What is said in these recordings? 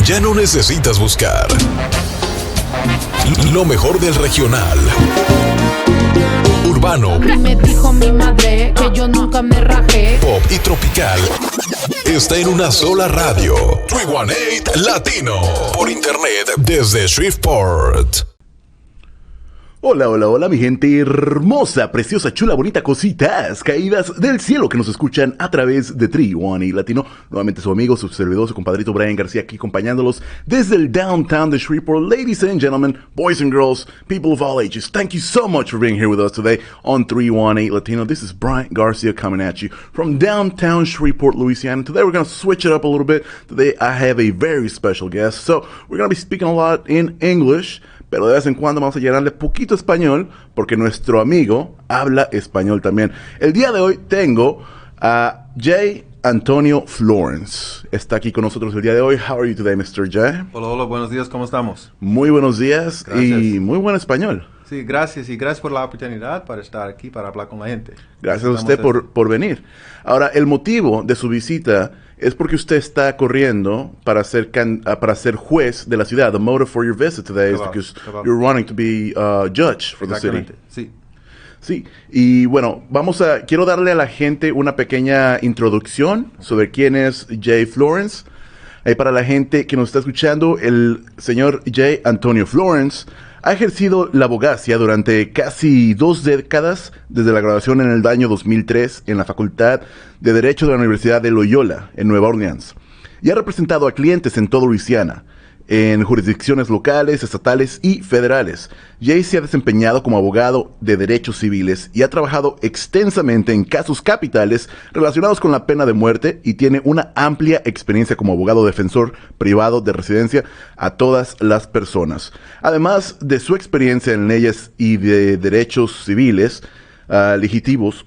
Ya no necesitas buscar. Lo mejor del regional, urbano, me dijo mi madre que yo nunca me rajé, pop y tropical está en una sola radio. 318 Latino, por internet desde Shreveport. Hola, hola, hola, mi gente hermosa, preciosa, chula, bonita, cositas caídas del cielo que nos escuchan a través de 318 Latino. Nuevamente su amigo, su servidor, su compadrito Brian García aquí acompañándolos desde el downtown de Shreveport. Ladies and gentlemen, boys and girls, people of all ages, thank you so much for being here with us today on 318 Latino. This is Brian Garcia coming at you from downtown Shreveport, Louisiana. Today we're going to switch it up a little bit. Today I have a very special guest, so we're going to be speaking a lot in English, pero de vez en cuando vamos a llenarle poquito español, porque nuestro amigo habla español también. El día de hoy tengo a J. Antonio Florence. Está aquí con nosotros el día de hoy. How are you today, Mr. J? Hola, hola, buenos días, ¿cómo estamos? Muy buenos días. Gracias. Y muy buen español. Sí, gracias, y gracias por la oportunidad para estar aquí, para hablar con la gente. Gracias a usted por venir. Ahora, el motivo de su visita es porque usted está corriendo para ser juez de la ciudad. The motive for your visit today is because you're running to be judge for the city. Sí. Sí, y bueno, quiero darle a la gente una pequeña introducción sobre quién es J. Florence. Para la gente que nos está escuchando, el señor J. Antonio Florence ha ejercido la abogacía durante casi 2 décadas, desde la graduación en el año 2003 en la Facultad de Derecho de la Universidad de Loyola, en Nueva Orleans, y ha representado a clientes en toda Luisiana, en jurisdicciones locales, estatales y federales. Jay se ha desempeñado como abogado de derechos civiles y ha trabajado extensamente en casos capitales relacionados con la pena de muerte, y tiene una amplia experiencia como abogado defensor privado de residencia a todas las personas. Además de su experiencia en leyes y de derechos civiles legislativos,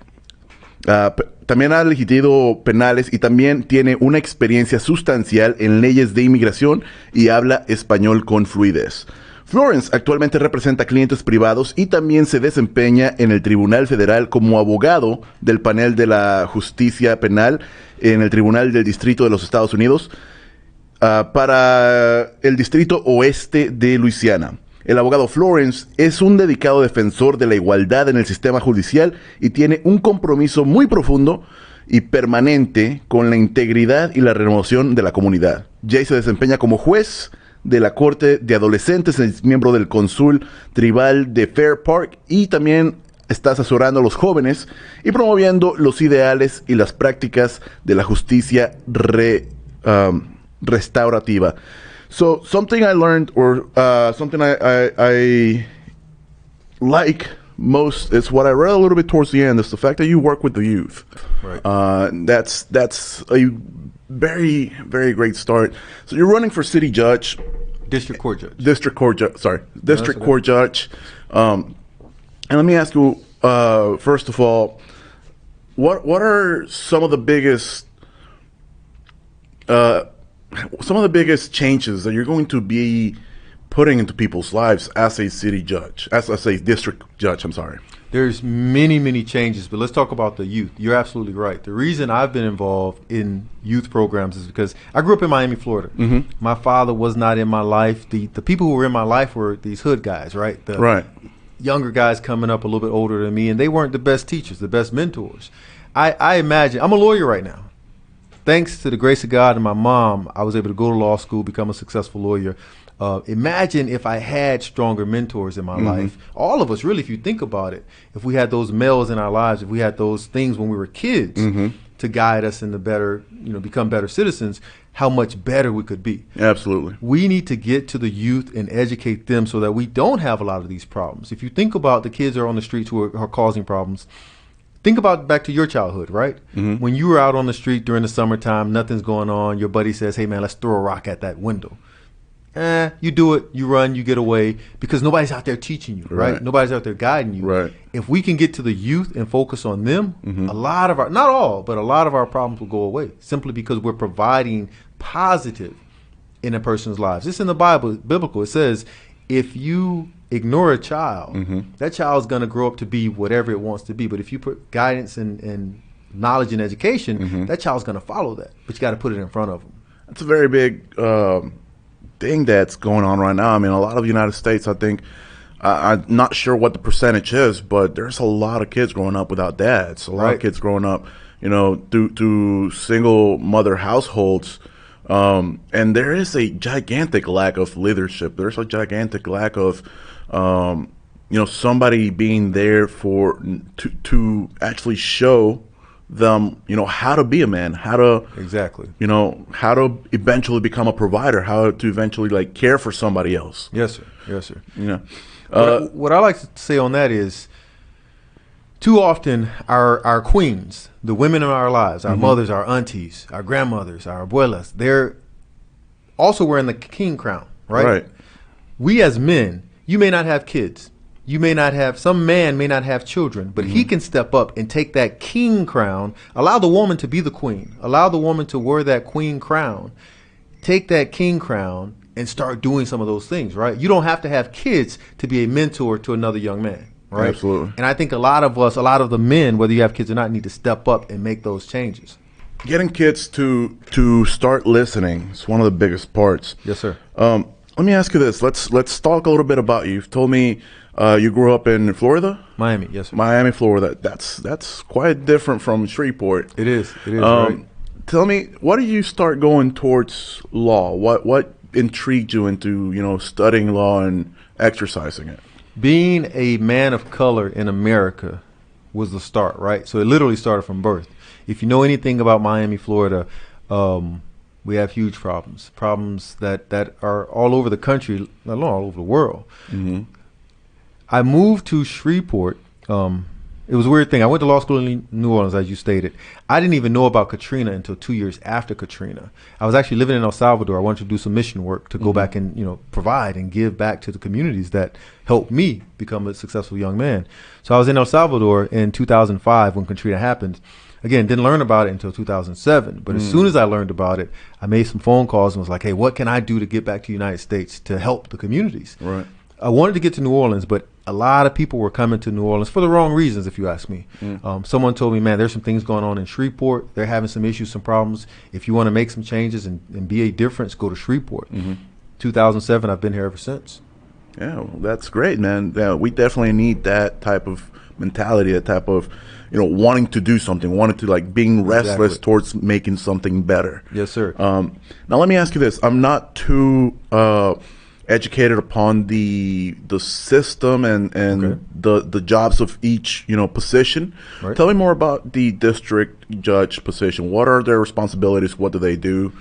también ha litigido penales, y también tiene una experiencia sustancial en leyes de inmigración y habla español con fluidez. Florence actualmente representa clientes privados y también se desempeña en el Tribunal Federal como abogado del panel de la justicia penal en el Tribunal del Distrito de los Estados Unidos para el Distrito Oeste de Luisiana. El abogado Florence es un dedicado defensor de la igualdad en el sistema judicial y tiene un compromiso muy profundo y permanente con la integridad y la renovación de la comunidad. Jay se desempeña como juez de la Corte de Adolescentes, es miembro del Counsel Tribal de Fair Park, y también está asesorando a los jóvenes y promoviendo los ideales y las prácticas de la justicia restaurativa. So something I learned, or something I like most, is what I read a little bit towards the end, is the fact that you work with the youth. Right. That's a very, very great start. So you're running for city judge. District court judge. District court judge. And let me ask you, first of all, what are some of the biggest changes that you're going to be putting into people's lives as a city judge, as a district judge, I'm sorry? There's many, many changes, but let's talk about the youth. You're absolutely right. The reason I've been involved in youth programs is because I grew up in Miami, Florida. Mm-hmm. My father was not in my life. The people who were in my life were these hood guys, right? Right. Younger guys coming up a little bit older than me, and they weren't the best teachers, the best mentors. I imagine, I'm a lawyer right now. Thanks to the grace of God and my mom, I was able to go to law school, become a successful lawyer. Imagine if I had stronger mentors in my life. All of us, really, if you think about it, if we had those males in our lives, if we had those things when we were kids to guide us in the better, become better citizens, how much better we could be. Absolutely. We need to get to the youth and educate them so that we don't have a lot of these problems. If you think about the kids who are on the streets who are causing problems, think about back to your childhood, right? Mm-hmm. When you were out on the street during the summertime, nothing's going on, your buddy says, hey man, let's throw a rock at that window. You do it, you run, you get away, because nobody's out there teaching you, right? Nobody's out there guiding you. Right. If we can get to the youth and focus on them, a lot of our, not all, but a lot of our problems will go away, simply because we're providing positive in a person's lives. It's in the Bible, biblical. It says, if you ignore a child, that child's going to grow up to be whatever it wants to be. But if you put guidance and knowledge and education, that child's going to follow that. But you got to put it in front of them. That's a very big thing that's going on right now. I mean, a lot of the United States, I think, I'm not sure what the percentage is, but there's a lot of kids growing up without dads. A lot of kids growing up, through single mother households. And there is a gigantic lack of leadership. There's a gigantic lack of, somebody being there to actually show them, how to be a man, how to how to eventually become a provider, how to eventually care for somebody else. Yes, sir. What I like to say on that is, too often our queens, the women in our lives, our mothers, our aunties, our grandmothers, our abuelas, they're also wearing the king crown, right? We as men, you may not have kids. Some man may not have children, but he can step up and take that king crown, allow the woman to be the queen, allow the woman to wear that queen crown, take that king crown and start doing some of those things, right? You don't have to have kids to be a mentor to another young man, right? Absolutely. And I think a lot of the men, whether you have kids or not, need to step up and make those changes. Getting kids to start listening is one of the biggest parts. Yes, sir. Let me ask you this. Let's talk a little bit about you. You've told me you grew up in Florida? Miami, yes, sir. Miami, Florida. That's quite different from Shreveport. It is, right. Tell me, what did you start going towards law? What intrigued you into, studying law and exercising it? Being a man of color in America was the start, right? So it literally started from birth. If you know anything about Miami, Florida, we have huge problems that are all over the country, not all over the world. I moved to Shreveport. It was a weird thing. I went to law school in New Orleans, as you stated. I didn't even know about Katrina until 2 years after Katrina. I was actually living in El Salvador. I wanted to do some mission work to go back and provide and give back to the communities that helped me become a successful young man. So I was in El Salvador in 2005 when Katrina happened. Again, didn't learn about it until 2007. But as soon as I learned about it, I made some phone calls and was like, hey, what can I do to get back to the United States to help the communities? Right. I wanted to get to New Orleans, but a lot of people were coming to New Orleans for the wrong reasons, if you ask me. Someone told me, man, there's some things going on in Shreveport. They're having some issues, some problems. If you want to make some changes and be a difference, go to Shreveport. 2007, I've been here ever since. Yeah, well, that's great, man. Yeah, we definitely need that type of mentality, that type of, wanting to do something, wanting to being restless towards making something better. Yes, sir. Now, let me ask you this. I'm not too educated upon the system and the jobs of each position. Right. Tell me more about the district judge position. What are their responsibilities? What do they do?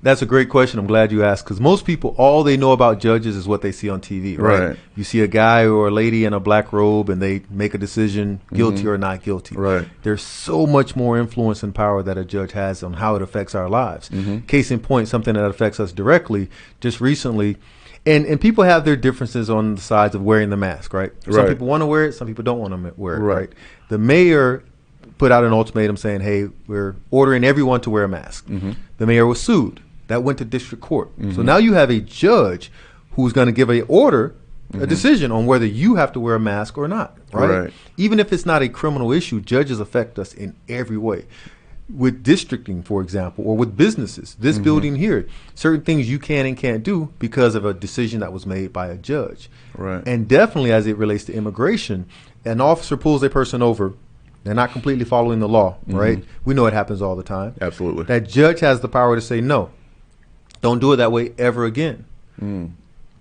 That's a great question. I'm glad you asked, because most people, all they know about judges is what they see on TV, right? You see a guy or a lady in a black robe and they make a decision, guilty or not guilty. Right. There's so much more influence and power that a judge has on how it affects our lives. Case in point, something that affects us directly just recently. And people have their differences on the sides of wearing the mask, right? Some people want to wear it, some people don't want to wear it, right? The mayor put out an ultimatum saying, hey, we're ordering everyone to wear a mask. The mayor was sued. That went to district court. So now you have a judge who's going to give a order, a decision on whether you have to wear a mask or not, right? Even if it's not a criminal issue, judges affect us in every way. With districting, for example, or with businesses, this building here, certain things you can and can't do because of a decision that was made by a judge. And definitely as it relates to immigration, an officer pulls a person over, they're not completely following the law, right? We know it happens all the time. Absolutely. That judge has the power to say, no, don't do it that way ever again.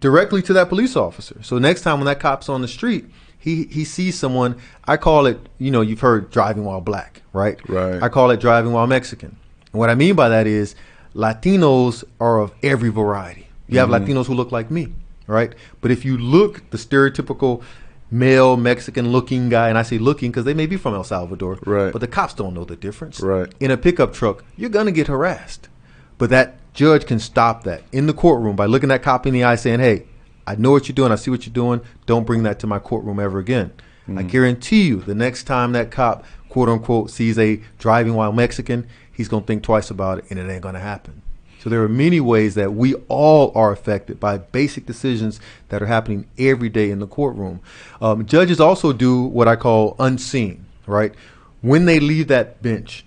Directly to that police officer. So next time when that cop's on the street, he sees someone, I call it, you've heard driving while black, right? I call it driving while Mexican. And what I mean by that is Latinos are of every variety. You have Latinos who look like me, right? But if you look the stereotypical male Mexican looking guy, and I say looking because they may be from El Salvador, but the cops don't know the difference. In a pickup truck, you're going to get harassed. But that judge can stop that in the courtroom by looking that cop in the eye saying, hey, I know what you're doing. I see what you're doing. Don't bring that to my courtroom ever again. I guarantee you the next time that cop, quote unquote, sees a driving while Mexican, he's going to think twice about it and it ain't going to happen. So there are many ways that we all are affected by basic decisions that are happening every day in the courtroom. Judges also do what I call unseen, right? When they leave that bench,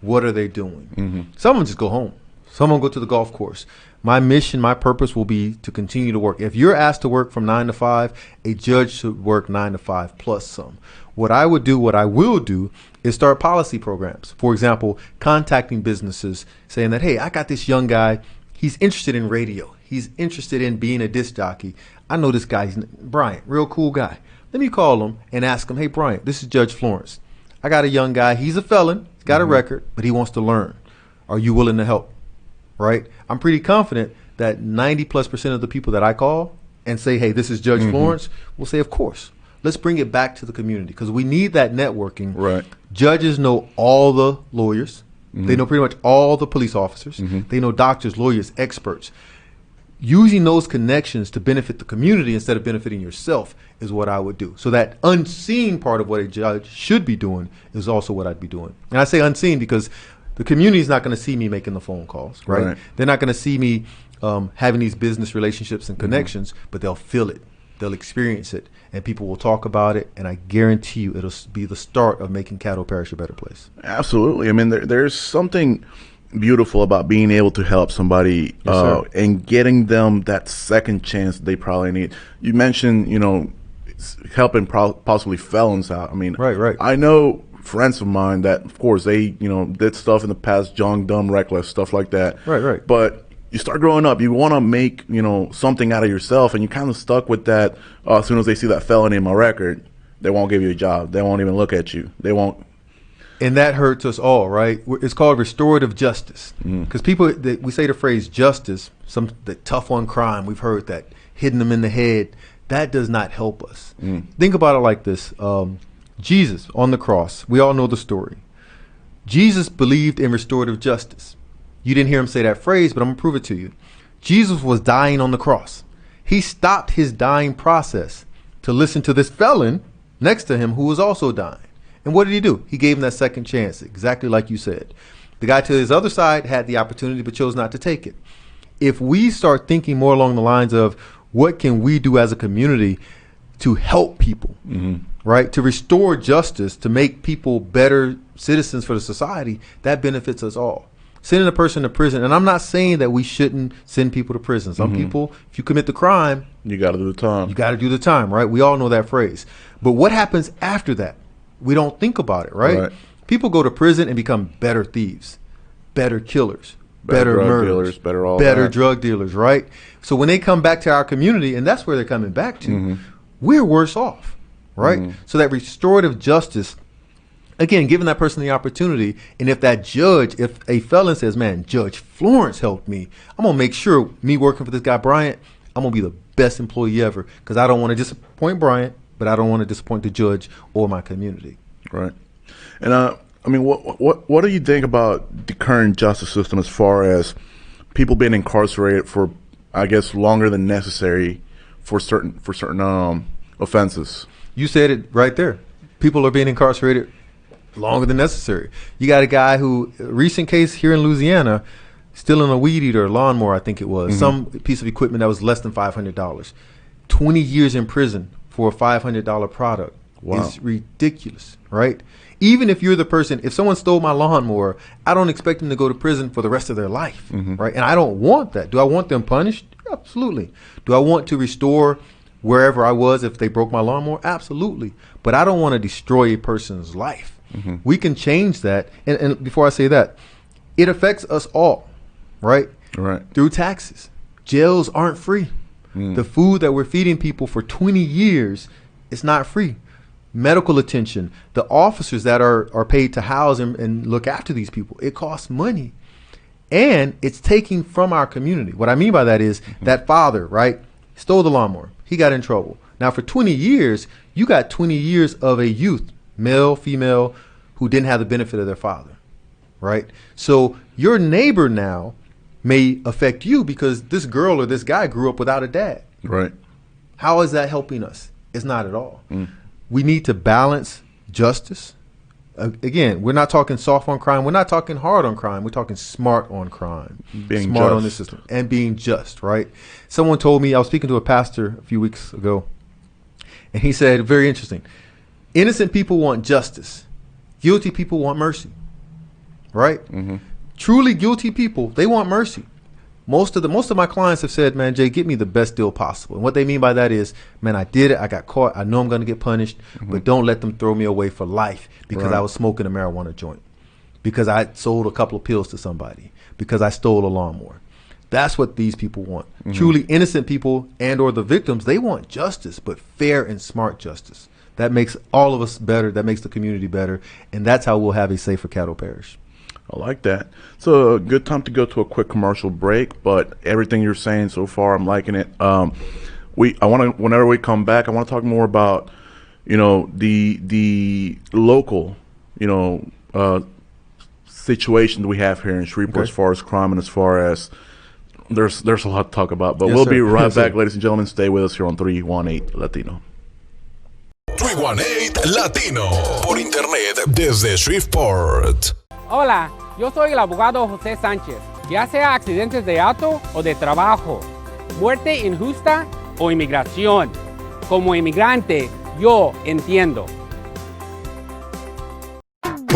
what are they doing? Some of them just go home. Some of them go to the golf course. My mission, my purpose will be to continue to work. If you're asked to work from 9 to 5, a judge should work 9 to 5 plus some. What I will do is start policy programs. For example, contacting businesses saying that, hey, I got this young guy. He's interested in radio. He's interested in being a disc jockey. I know this guy, Bryant, real cool guy. Let me call him and ask him, hey, Bryant, this is Judge Florence. I got a young guy. He's a felon. He's got a record, but he wants to learn. Are you willing to help? Right? I'm pretty confident that 90+% of the people that I call and say, hey, this is Judge Florence, will say, of course. Let's bring it back to the community because we need that networking. Right. Judges know all the lawyers. They know pretty much all the police officers. They know doctors, lawyers, experts. Using those connections to benefit the community instead of benefiting yourself is what I would do. So that unseen part of what a judge should be doing is also what I'd be doing. And I say unseen because the community is not going to see me making the phone calls, right? They're not going to see me having these business relationships and connections, but they'll feel it. They'll experience it, and people will talk about it, and I guarantee you it'll be the start of making Caddo Parish a better place. Absolutely. I mean, there's something beautiful about being able to help somebody and getting them that second chance they probably need. You mentioned, helping possibly felons out. I mean, right. I know friends of mine that, of course, they, did stuff in the past, young, dumb, reckless, stuff like that. Right. But you start growing up, you want to make, something out of yourself, and you kind of stuck with that. As soon as they see that felony in my record, they won't give you a job. They won't even look at you. They won't. And that hurts us all, right? It's called restorative justice. Because we say the phrase justice, the tough on crime, we've heard that, hitting them in the head. That does not help us. Think about it like this. Jesus on the cross, we all know the story. Jesus believed in restorative justice. You didn't hear him say that phrase, but I'm going to prove it to you. Jesus was dying on the cross. He stopped his dying process to listen to this felon next to him who was also dying. And what did he do? He gave him that second chance, exactly like you said. The guy to his other side had the opportunity but chose not to take it. If we start thinking more along the lines of what can we do as a community to help people, right, to restore justice, to make people better citizens for the society, that benefits us all. Sending a person to prison, and I'm not saying that we shouldn't send people to prison. Some people, if you commit the crime, you got to do the time. You got to do the time, right? We all know that phrase. But what happens after that? We don't think about it, right? People go to prison and become better thieves, better killers, better murderers, better drug dealers, right? So when they come back to our community, and that's where they're coming back to, we're worse off, right? So that restorative justice, again, giving that person the opportunity, and if that judge, if a felon says, man, Judge Florence helped me, I'm going to make sure me working for this guy, Bryant, I'm going to be the best employee ever because I don't want to disappoint Bryant, but I don't want to disappoint the judge or my community. Right. And I mean, what do you think about the current justice system as far as people being incarcerated for, I guess, longer than necessary for certain offenses? You said it right there. People are being incarcerated longer than necessary. You got a guy who, recent case here in Louisiana, stealing a weed eater, lawnmower, I think it was, some piece of equipment that was less than $500. 20 years in prison for a $500 product. Wow. Is ridiculous, right? Even if you're the person, if someone stole my lawnmower, I don't expect them to go to prison for the rest of their life, right? And I don't want that. Do I want them punished? Absolutely. Do I want to restore wherever I was if they broke my lawnmower? Absolutely. But I don't want to destroy a person's life. We can change that. And before I say that, it affects us all, right? Right. Through taxes. Jails aren't free. The food that we're feeding people for 20 years, it's not free. Medical attention, the officers that are paid to house and look after these people, it costs money. And it's taking from our community. What I mean by that is that father, right, stole the lawnmower. He got in trouble. Now for 20 years, you got 20 years of a youth, male, female, who didn't have the benefit of their father, right? So your neighbor now may affect you because this girl or this guy grew up without a dad. Right. How is that helping us? It's not at all. We need to balance justice. Again, we're not talking soft on crime. We're not talking hard on crime. We're talking smart on crime. Being smart just on the system and being just, right? Someone told me, I was speaking to a pastor a few weeks ago, and he said, very interesting, innocent people want justice. Guilty people want mercy, right? Truly guilty people, they want mercy. Most of my clients have said, man, Jay, get me the best deal possible. And what they mean by that is, man, I did it. I got caught. I know I'm going to get punished, but don't let them throw me away for life because I was smoking a marijuana joint, because I sold a couple of pills to somebody, because I stole a lawnmower. That's what these people want. Truly innocent people and or the victims, they want justice, but fair and smart justice. That makes all of us better. That makes the community better. And that's how we'll have a safer Caddo Parish. I like that. So a good time to go to a quick commercial break, but everything you're saying so far, I'm liking it. Whenever we come back, I want to talk more about, the local, situation that we have here in Shreveport as far as crime and as far as there's a lot to talk about. But we'll be right back, ladies and gentlemen. Stay with us here on 318 Latino. 318 Latino por internet desde Shreveport. Hola, yo soy el abogado José Sánchez. Ya sea accidentes de auto o de trabajo, muerte injusta o inmigración. Como inmigrante, yo entiendo.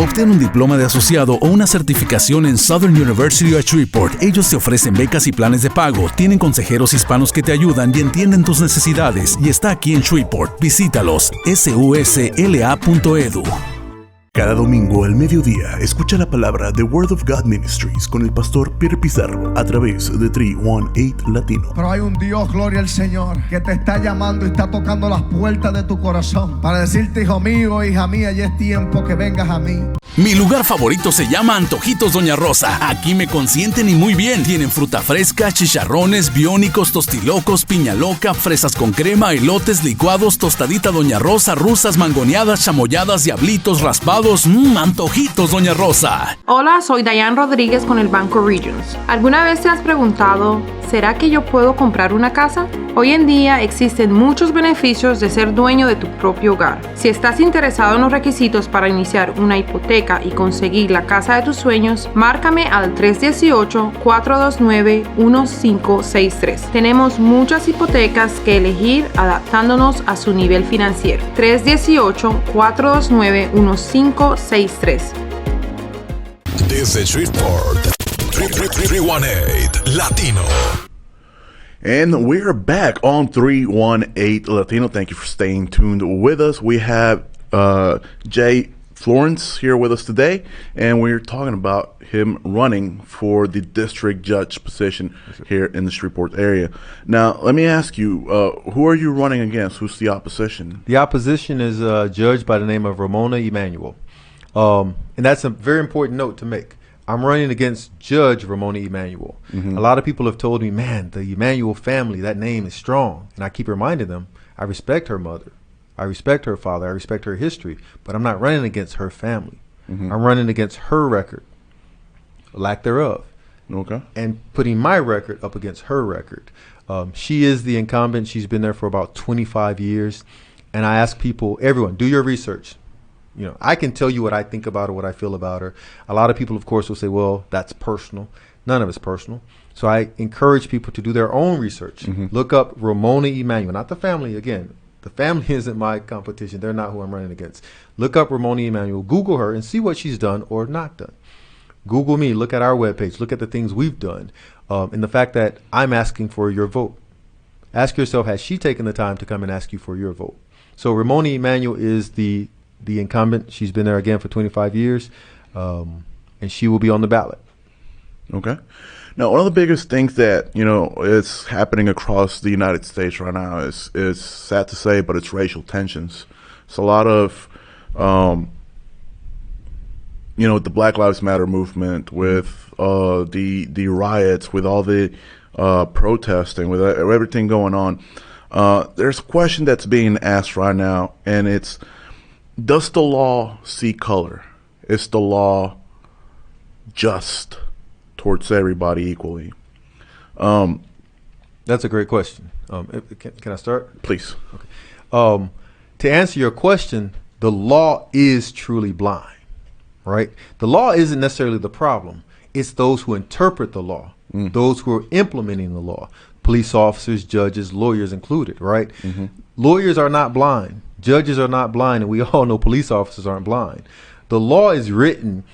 Obtén un diploma de asociado o una certificación en Southern University of Shreveport. Ellos te ofrecen becas y planes de pago. Tienen consejeros hispanos que te ayudan y entienden tus necesidades. Y está aquí en Shreveport. Visítalos. susla.edu. Cada domingo al mediodía, escucha la palabra The Word of God Ministries con el pastor Peter Pizarro a través de 318 Latino. Pero hay un Dios, gloria al Señor, que te está llamando y está tocando las puertas de tu corazón para decirte, hijo mío, hija mía, ya es tiempo que vengas a mí. Mi lugar favorito se llama Antojitos Doña Rosa. Aquí me consienten y muy bien. Tienen fruta fresca, chicharrones, biónicos, tostilocos, piña loca, fresas con crema, elotes licuados, tostadita Doña Rosa, rusas, mangoneadas, chamoyadas, diablitos, raspados. Antojitos Doña Rosa. Hola, soy Dayan Rodríguez con el Banco Regions. ¿Alguna vez te has preguntado, ¿será que yo puedo comprar una casa? Hoy en día existen muchos beneficios de ser dueño de tu propio hogar. Si estás interesado en los requisitos para iniciar una hipoteca y conseguir la casa de tus sueños, márcame al 318-429-1563. Tenemos muchas hipotecas que elegir adaptándonos a su nivel financiero. 318-429-1563. Desde Shreveport, 318 Latino. And we're back on 318 Latino. Thank you for staying tuned with us. We have Jay Florence here with us today, and we're talking about him running for the district judge position here in the Shreveport area. Now, let me ask you, who are you running against? Who's the opposition? The opposition is a judge by the name of Ramona Emanuel. And that's a very important note to make. I'm running against Judge Ramona Emanuel. A lot of people have told me, man, the Emanuel family, that name is strong. And I keep reminding them, I respect her mother. I respect her father. I respect her history. But I'm not running against her family. I'm running against her record, lack thereof. Okay. And putting my record up against her record. She is the incumbent. She's been there for about 25 years. And I ask people, everyone, do your research. I can tell you what I think about her, what I feel about her. A lot of people, of course, will say, well, that's personal. None of it's personal. So I encourage people to do their own research. Look up Ramona Emanuel, not the family. Again, the family isn't my competition. They're not who I'm running against. Look up Ramona Emanuel, Google her, and see what she's done or not done. Google me, look at our webpage, look at the things we've done, and the fact that I'm asking for your vote. Ask yourself, has she taken the time to come and ask you for your vote? So Ramona Emanuel is the incumbent. She's been there again for 25 years, and she will be on the ballot. Okay. Now, one of the biggest things that, is happening across the United States right now is sad to say, but it's racial tensions. It's a lot of, the Black Lives Matter movement, with the riots, with all the protesting, with everything going on. There's a question that's being asked right now, and it's, does the law see color? Is the law just towards everybody equally? That's a great question. Can I start? Please. Okay. To answer your question, the law is truly blind, right? The law isn't necessarily the problem. It's those who interpret the law, those who are implementing the law, police officers, judges, lawyers included, right? Lawyers are not blind. Judges are not blind, and we all know police officers aren't blind. The law is written,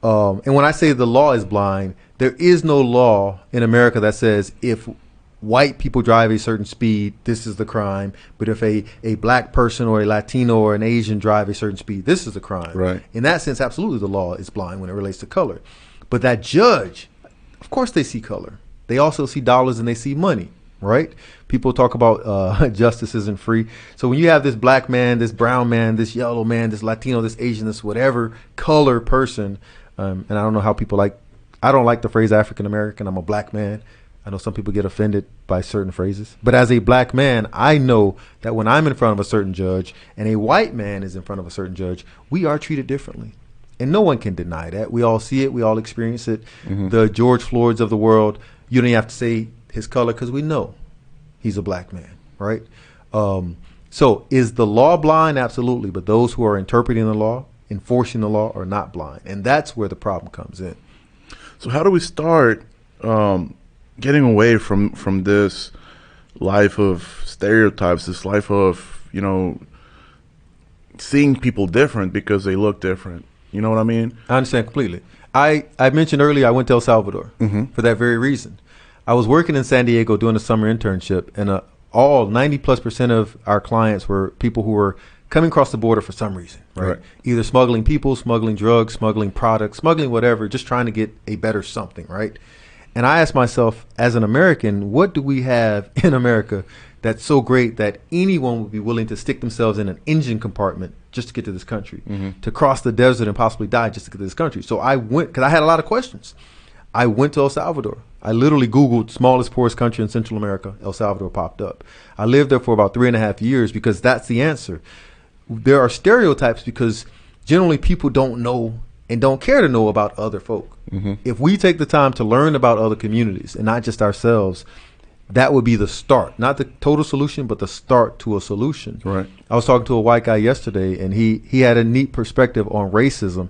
and when I say the law is blind, there is no law in America that says if white people drive a certain speed, this is the crime. But if a black person or a Latino or an Asian drive a certain speed, this is the crime. Right. In that sense, absolutely, the law is blind when it relates to color. But that judge, of course, they see color. They also see dollars and they see money. Right? People talk about justice isn't free. So when you have this black man, this brown man, this yellow man, this Latino, this Asian, this whatever color person, and I don't know how people I don't like the phrase African American. I'm a black man. I know some people get offended by certain phrases. But as a black man, I know that when I'm in front of a certain judge and a white man is in front of a certain judge, we are treated differently. And no one can deny that. We all see it. We all experience it. Mm-hmm. The George Floyds of the world, you don't even have to say his color because we know he's a black man, right? So is the law blind? Absolutely. But those who are interpreting the law, enforcing the law are not blind. And that's where the problem comes in. So how do we start getting away from this life of stereotypes, this life of, seeing people different because they look different? You know what I mean? I understand completely. I mentioned earlier I went to El Salvador for that very reason. I was working in San Diego doing a summer internship, and all 90+% of our clients were people who were coming across the border for some reason, right? Either smuggling people, smuggling drugs, smuggling products, smuggling whatever, just trying to get a better something, right? And I asked myself, as an American, what do we have in America that's so great that anyone would be willing to stick themselves in an engine compartment just to get to this country, to cross the desert and possibly die just to get to this country? So I went, because I had a lot of questions. I went to El Salvador. I literally Googled smallest, poorest country in Central America. El Salvador popped up. I lived there for about 3.5 years because that's the answer. There are stereotypes because generally people don't know and don't care to know about other folk. If we take the time to learn about other communities and not just ourselves, that would be the start. Not the total solution, but the start to a solution. Right. I was talking to a white guy yesterday, and he had a neat perspective on racism.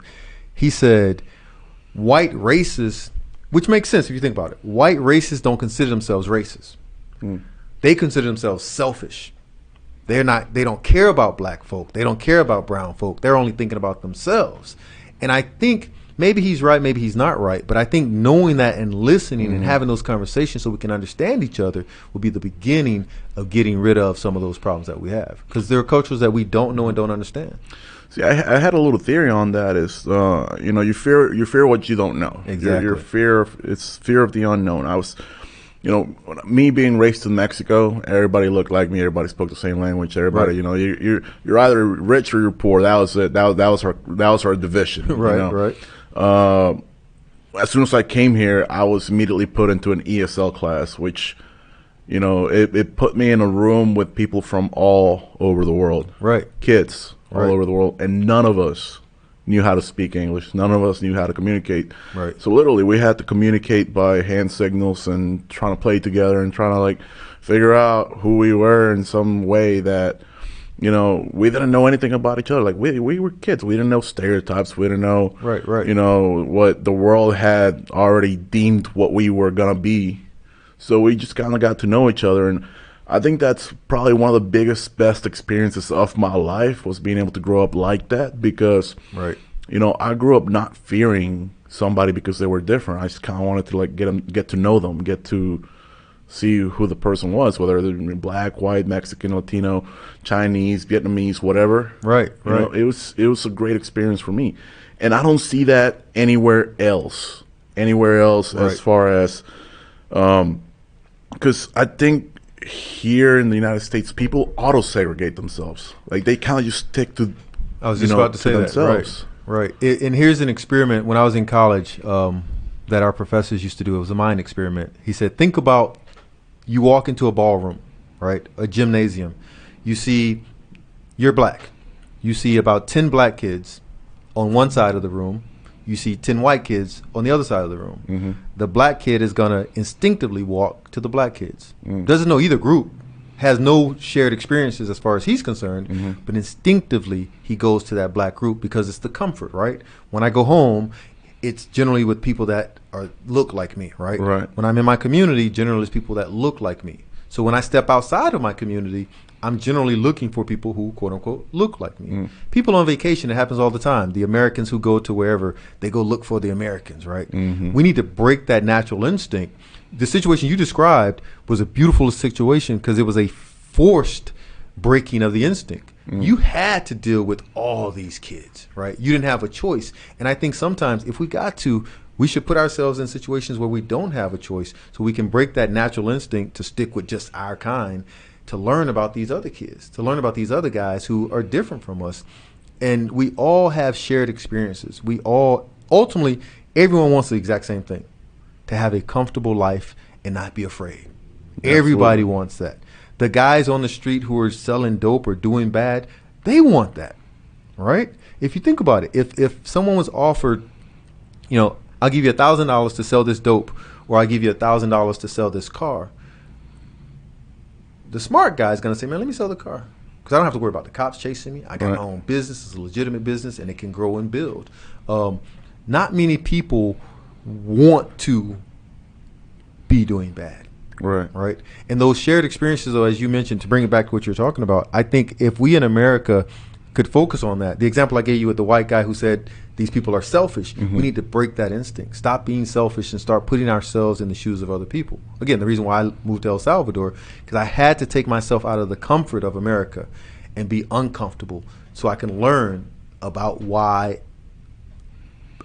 He said, white racists, which makes sense if you think about it. White racists don't consider themselves racist. They consider themselves selfish. They don't care about black folk. They don't care about brown folk. They're only thinking about themselves. And I think maybe he's right, maybe he's not right. But I think knowing that and listening and having those conversations so we can understand each other will be the beginning of getting rid of some of those problems that we have. Because there are cultures that we don't know and don't understand. See, I had a little theory on that. Is you fear what you don't know. Exactly. It's fear of the unknown. I was, me being raised in Mexico, everybody looked like me. Everybody spoke the same language. Everybody, you're either rich or you're poor. That was it. That was our division. Right. As soon as I came here, I was immediately put into an ESL class, which, it put me in a room with people from all over the world. Right. Kids. All over the world, and none of us knew how to speak English. None of us knew how to communicate. Right. So literally, we had to communicate by hand signals and trying to play together and trying to figure out who we were in some way that, we didn't know anything about each other. We were kids. We didn't know stereotypes. We didn't know, right. What the world had already deemed what we were gonna be. So we just kind of got to know each other, and I think that's probably one of the best experiences of my life was being able to grow up like that because, I grew up not fearing somebody because they were different. I just kind of wanted to get to know them, get to see who the person was, whether they're black, white, Mexican, Latino, Chinese, Vietnamese, whatever. Right. It was a great experience for me, and I don't see that anywhere else. As far as, because I think here in the United States, people auto-segregate themselves. They kind of just stick to, I was just about to say themselves. That. Right. And here's an experiment when I was in college that our professors used to do. It was a mind experiment. He said, think about you walk into a ballroom, right, a gymnasium. You're black. You see about 10 black kids on one side of the room. You see 10 white kids on the other side of the room. The black kid is going to instinctively walk to the black kids. Doesn't know either group, has no shared experiences as far as he's concerned, but instinctively he goes to that black group because it's the comfort, right? When I go home, it's generally with people that look like me, right? Right. When I'm in my community, generally it's people that look like me. So when I step outside of my community, I'm generally looking for people who, quote unquote, look like me. People on vacation, it happens all the time. The Americans who go to wherever, they go look for the Americans, right? We need to break that natural instinct. The situation you described was a beautiful situation because it was a forced breaking of the instinct. You had to deal with all these kids, right? You didn't have a choice. And I think sometimes if we got to, we should put ourselves in situations where we don't have a choice so we can break that natural instinct to stick with just our kind, to learn about these other kids, to learn about these other guys who are different from us. And we all have shared experiences. We all, ultimately, everyone wants the exact same thing, to have a comfortable life and not be afraid. Absolutely. Everybody wants that. The guys on the street who are selling dope or doing bad, they want that, right? If you think about it, if someone was offered, I'll give you $1,000 to sell this dope, or I'll give you $1,000 to sell this car, the smart guy is going to say, man, let me sell the car because I don't have to worry about the cops chasing me. I got my own business. It's a legitimate business, and it can grow and build. Not many people want to be doing bad. Right. And those shared experiences, though, as you mentioned, to bring it back to what you're talking about, I think if we in America could focus on that, the example I gave you with the white guy who said these people are selfish, we need to break that instinct, stop being selfish and start putting ourselves in the shoes of other people. Again, the reason why I moved to El Salvador, because I had to take myself out of the comfort of America and be uncomfortable so I can learn about why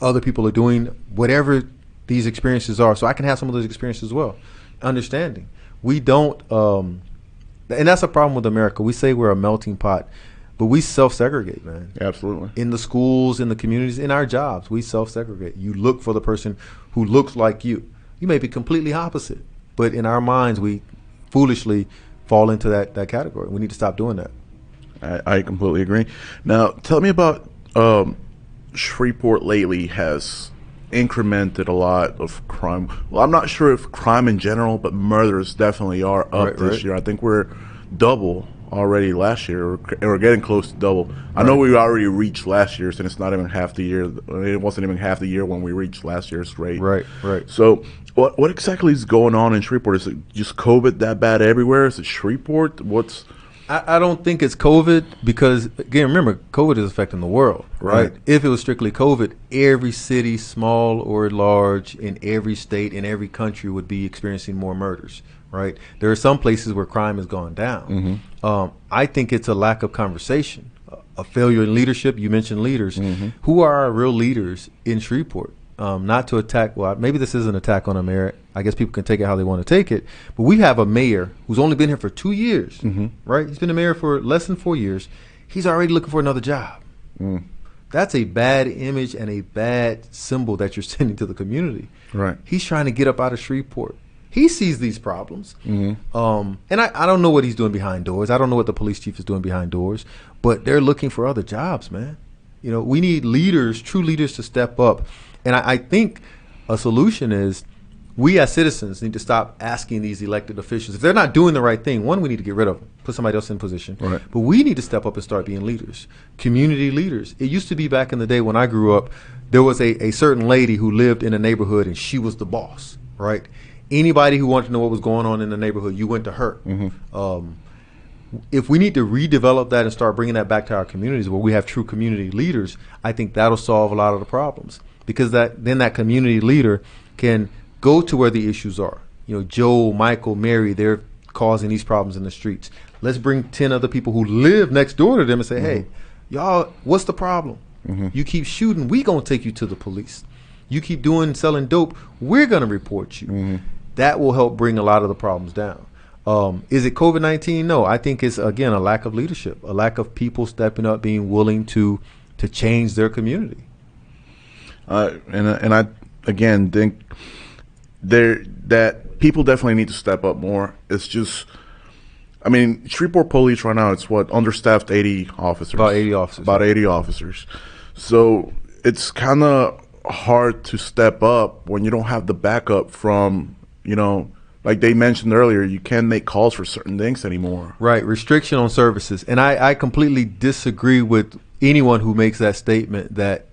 other people are doing whatever these experiences are, so I can have some of those experiences as well. Understanding. We don't, and that's a problem with America. We say we're a melting pot, but we self-segregate, man. Absolutely. In the schools, in the communities, in our jobs, we self-segregate. You look for the person who looks like you. You may be completely opposite, but in our minds, we foolishly fall into that category. We need to stop doing that. I completely agree. Now, tell me about Shreveport lately has incremented a lot of crime. Well, I'm not sure if crime in general, but murders definitely are up this year. I think we're double already last year, or we're getting close to double. I know we already reached last year's, and it's not even half the year. It wasn't even half the year when we reached last year's rate. Right. So what exactly is going on in Shreveport? Is it just COVID that bad everywhere? Is it Shreveport? I don't think it's COVID because, again, remember, COVID is affecting the world, right? If it was strictly COVID, every city, small or large, in every state, in every country would be experiencing more murders, right? There are some places where crime has gone down. I think it's a lack of conversation, a failure in leadership. You mentioned leaders. Who are our real leaders in Shreveport? Not to attack, well, maybe this is an attack on a mayor. I guess people can take it how they want to take it. But we have a mayor who's only been here for 2 years, right? He's been a mayor for less than 4 years. He's already looking for another job. That's a bad image and a bad symbol that you're sending to the community. Right. He's trying to get up out of Shreveport. He sees these problems. And I don't know what he's doing behind doors. I don't know what the police chief is doing behind doors. But they're looking for other jobs, man. We need leaders, true leaders, to step up. And I think a solution is we as citizens need to stop asking these elected officials. If they're not doing the right thing, one, we need to get rid of them, put somebody else in position. But we need to step up and start being leaders, community leaders. It used to be back in the day when I grew up, there was a certain lady who lived in a neighborhood and she was the boss, right? Anybody who wanted to know what was going on in the neighborhood, you went to her. If we need to redevelop that and start bringing that back to our communities where we have true community leaders, I think that'll solve a lot of the problems. Because then that community leader can go to where the issues are. Joe, Michael, Mary, they're causing these problems in the streets. Let's bring 10 other people who live next door to them and say, hey, y'all, what's the problem? You keep shooting, we gonna take you to the police. You keep selling dope, we're gonna report you. That will help bring a lot of the problems down. Is it COVID-19? No, I think it's, again, a lack of leadership, a lack of people stepping up, being willing to change their community. And I again think that people definitely need to step up more. It's just, I mean, Shreveport police right now, it's understaffed 80 officers. About 80 officers. So it's kind of hard to step up when you don't have the backup from, like they mentioned earlier, you can't make calls for certain things anymore. Right, restriction on services. And I completely disagree with anyone who makes that statement that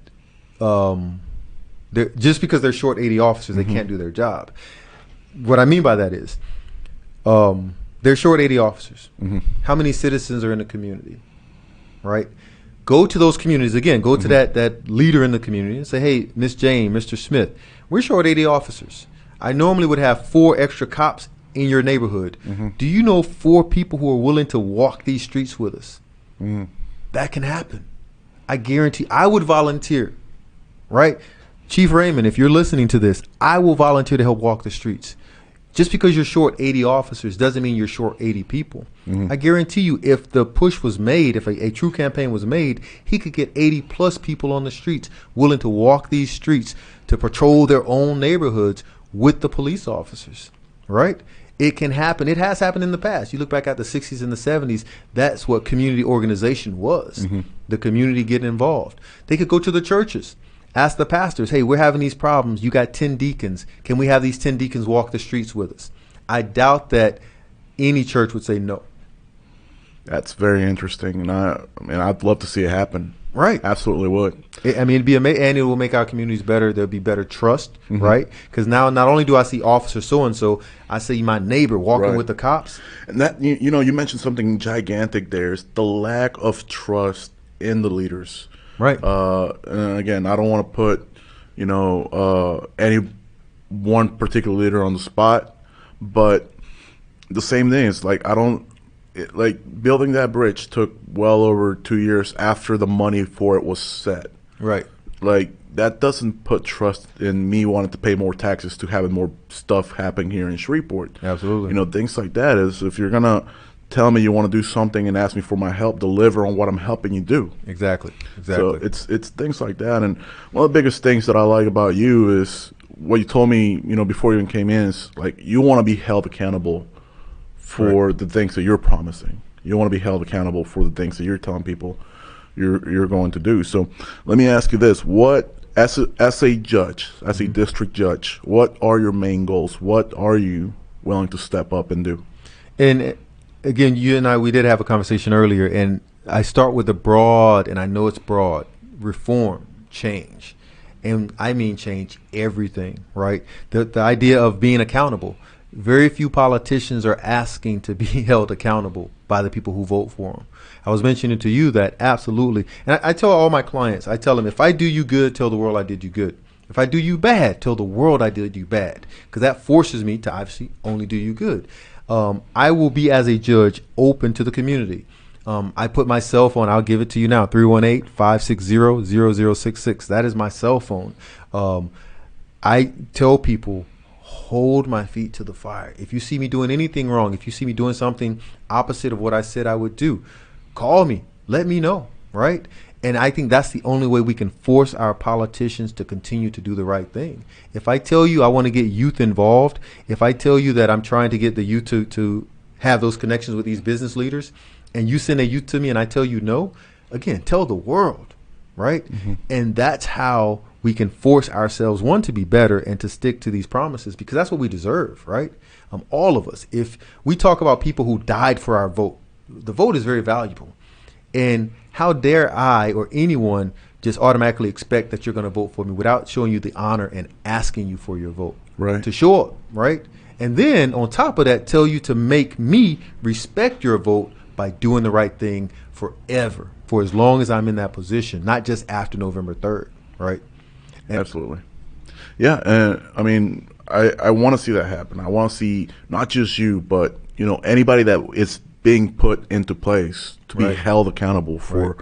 just because they're short 80 officers, they can't do their job. What I mean by that is They're short 80 officers. How many citizens are in the community, right? Go to those communities again. Go to that leader in the community and say, "Hey, Miss Jane, Mr. Smith, we're short 80 officers. I normally would have 4 extra cops in your neighborhood. Do you know 4 people who are willing to walk these streets with us?" That can happen. I guarantee. I would volunteer, right? Chief Raymond, if you're listening to this, I will volunteer to help walk the streets. Just because you're short 80 officers doesn't mean you're short 80 people. I guarantee you, if the push was made, if a true campaign was made, he could get 80 plus people on the streets willing to walk these streets to patrol their own neighborhoods with the police officers, right? It can happen. It has happened in the past. You look back at the 60s and the 70s, that's what community organization was. The community getting involved. They could go to the churches. Ask the pastors, "Hey, we're having these problems. You got 10 deacons. Can we have these 10 deacons walk the streets with us?" I doubt that any church would say no. That's very interesting, and I'd love to see it happen. Right. Absolutely would. I mean, it'd be amazing, and it will make our communities better. There'll be better trust, right? Because now, not only do I see Officer so-and-so, I see my neighbor walking with the cops. And that, you mentioned something gigantic there. Is the lack of trust in the leaders. Right. And again, I don't want to put, any one particular leader on the spot, but the same thing is building that bridge took well over 2 years after the money for it was set. Right. Like, that doesn't put trust in me wanting to pay more taxes to having more stuff happening here in Shreveport. Absolutely. Things like that is, if you're going to tell me you want to do something and ask me for my help, deliver on what I'm helping you do. Exactly. So it's things like that. And one of the biggest things that I like about you is what you told me, before you even came in, is like, you want to be held accountable for the things that you're promising. You want to be held accountable for the things that you're telling people you're going to do. So let me ask you this: what, as a judge, as a district judge, what are your main goals? What are you willing to step up and do? And again, you and I, we did have a conversation earlier, and I start with the broad, and I know it's broad: reform, change. And I mean change everything, right? The idea of being accountable. Very few politicians are asking to be held accountable by the people who vote for them. I was mentioning to you that absolutely, and I tell all my clients, I tell them, if I do you good, tell the world I did you good. If I do you bad, tell the world I did you bad, because that forces me to obviously only do you good. I will be, as a judge, open to the community. I put my cell phone, I'll give it to you now, 318-560-0066. That is my cell phone. I tell people, hold my feet to the fire. If you see me doing anything wrong, if you see me doing something opposite of what I said I would do, call me, let me know, right? And I think that's the only way we can force our politicians to continue to do the right thing. If I tell you I want to get youth involved, if I tell you that I'm trying to get the youth to have those connections with these business leaders, and you send a youth to me and I tell you no, again, tell the world, right? And that's how we can force ourselves, one, to be better and to stick to these promises, because that's what we deserve, right? All of us. If we talk about people who died for our vote, the vote is very valuable. And how dare I or anyone just automatically expect that you're going to vote for me without showing you the honor and asking you for your vote, right? To show up, right? And then on top of that, tell you to make me respect your vote by doing the right thing forever, for as long as I'm in that position, not just after November 3rd, right? And absolutely. Yeah, and I mean, I want to see that happen. I want to see not just you, but anybody that is being put into place to be held accountable for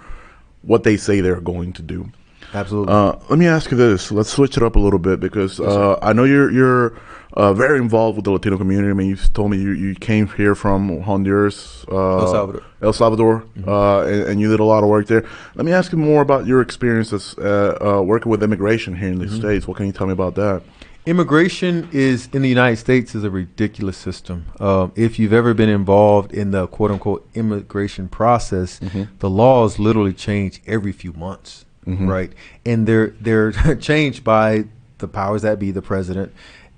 what they say they're going to do. Absolutely. Let me ask you this. Let's switch it up a little bit, because I know you're very involved with the Latino community. I mean, you told me you came here from Honduras, El Salvador, and you did a lot of work there. Let me ask you more about your experiences working with immigration here in the States. What can you tell me about that? Immigration in the United States is a ridiculous system. If you've ever been involved in the quote unquote immigration process, the laws literally change every few months, right? And they're changed by the powers that be, the president.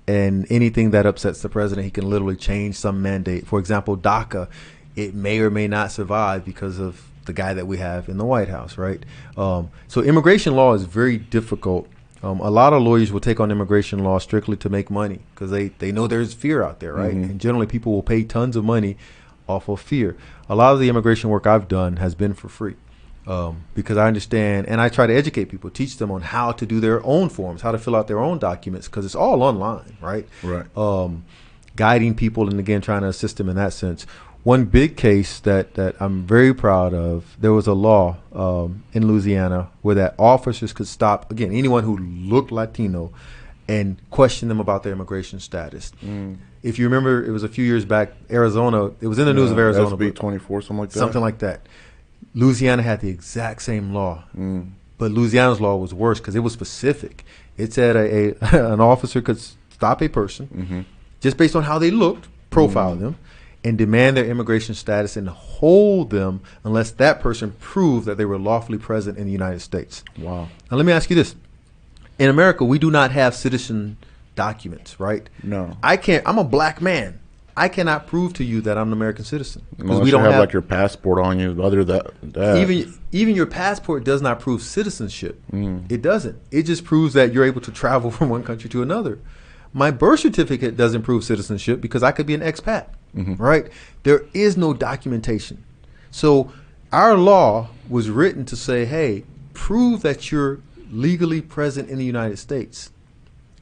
And anything that upsets the president, he can literally change some mandate. For example, DACA, it may or may not survive because of the guy that we have in the White House, right? So immigration law is very difficult A lot of lawyers will take on immigration law strictly to make money because they know there's fear out there, right? And generally people will pay tons of money off of fear. A lot of the immigration work I've done has been for free because I understand, and I try to educate people, teach them on how to do their own forms, how to fill out their own documents, because it's all online, right? Guiding people and, again, trying to assist them in that sense. One big case that I'm very proud of, there was a law in Louisiana where that officers could stop, again, anyone who looked Latino and question them about their immigration status. If you remember, it was a few years back, Arizona, it was in the news of Arizona. SB 24, something like that. Something like that. Louisiana had the exact same law, but Louisiana's law was worse because it was specific. It said an officer could stop a person just based on how they looked, profile them, and demand their immigration status and hold them unless that person proved that they were lawfully present in the United States. Wow. Now let me ask you this. In America, we do not have citizen documents, right? No. I'm a black man. I cannot prove to you that I'm an American citizen. Because we don't have like your passport on you, other than that. Even your passport does not prove citizenship. It doesn't. It just proves that you're able to travel from one country to another. My birth certificate doesn't prove citizenship because I could be an expat, right? There is no documentation. So our law was written to say, hey, prove that you're legally present in the United States.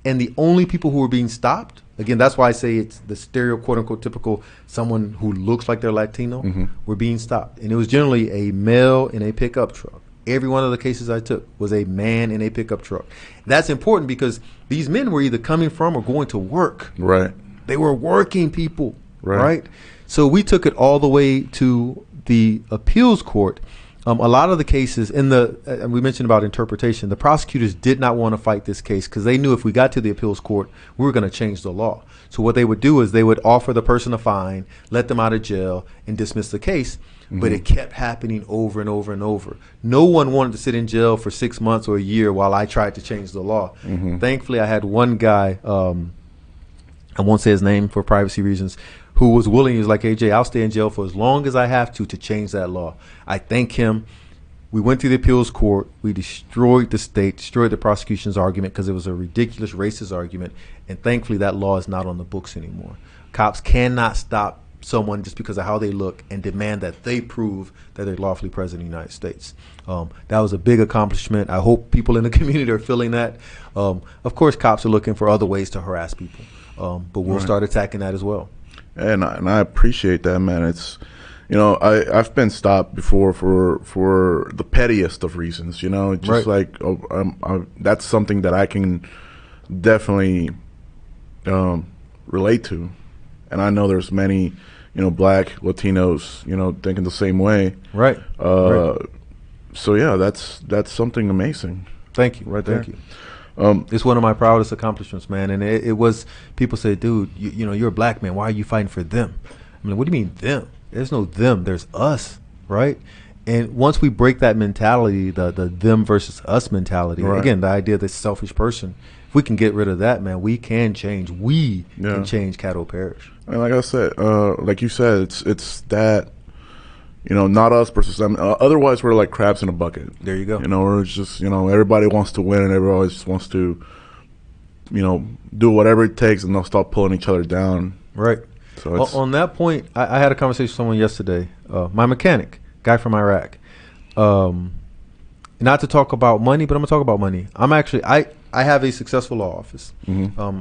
And the only people who were being stopped, again, that's why I say it's the stereo, quote unquote, typical someone who looks like they're Latino, were being stopped. And it was generally a male in a pickup truck. Every one of the cases I took was a man in a pickup truck. That's important because these men were either coming from or going to work. Right. They were working people, right? So we took it all the way to the appeals court. A lot of the cases we mentioned about interpretation, the prosecutors did not want to fight this case because they knew if we got to the appeals court, we were going to change the law. So what they would do is they would offer the person a fine, let them out of jail, and dismiss the case. But it kept happening over and over and over. No one wanted to sit in jail for 6 months or a year while I tried to change the law. Thankfully, I had one guy, I won't say his name for privacy reasons, who was willing. He was like, hey, Jay, I'll stay in jail for as long as I have to change that law. I thank him. We went through the appeals court. We destroyed the state, destroyed the prosecution's argument because it was a ridiculous racist argument. And thankfully, that law is not on the books anymore. Cops cannot stop someone just because of how they look and demand that they prove that they're lawfully present in the United States. That was a big accomplishment. I hope people in the community are feeling that. Of course, cops are looking for other ways to harass people, but we'll start attacking that as well. And I appreciate that, man. It's, I've been stopped before for the pettiest of reasons, just like that's something that I can definitely relate to. And I know there's many, black Latinos, thinking the same way. Right. So yeah, that's something amazing. Thank you. Right there. Thank you. It's one of my proudest accomplishments, man. And it was, people say, dude, you're a black man. Why are you fighting for them? I'm like, what do you mean them? There's no them. There's us, right? And once we break that mentality, the them versus us mentality, again, the idea of the selfish person, if we can get rid of that, man, we can change. We can change Caddo Parish. And like I said, like you said, it's that, not us versus them. Otherwise, we're like crabs in a bucket. There you go. Or it's just, everybody wants to win and everybody just wants to, do whatever it takes and they'll stop pulling each other down. Right. So on that point, I had a conversation with someone yesterday, my mechanic, guy from Iraq. Not to talk about money, but I'm going to talk about money. I have a successful law office.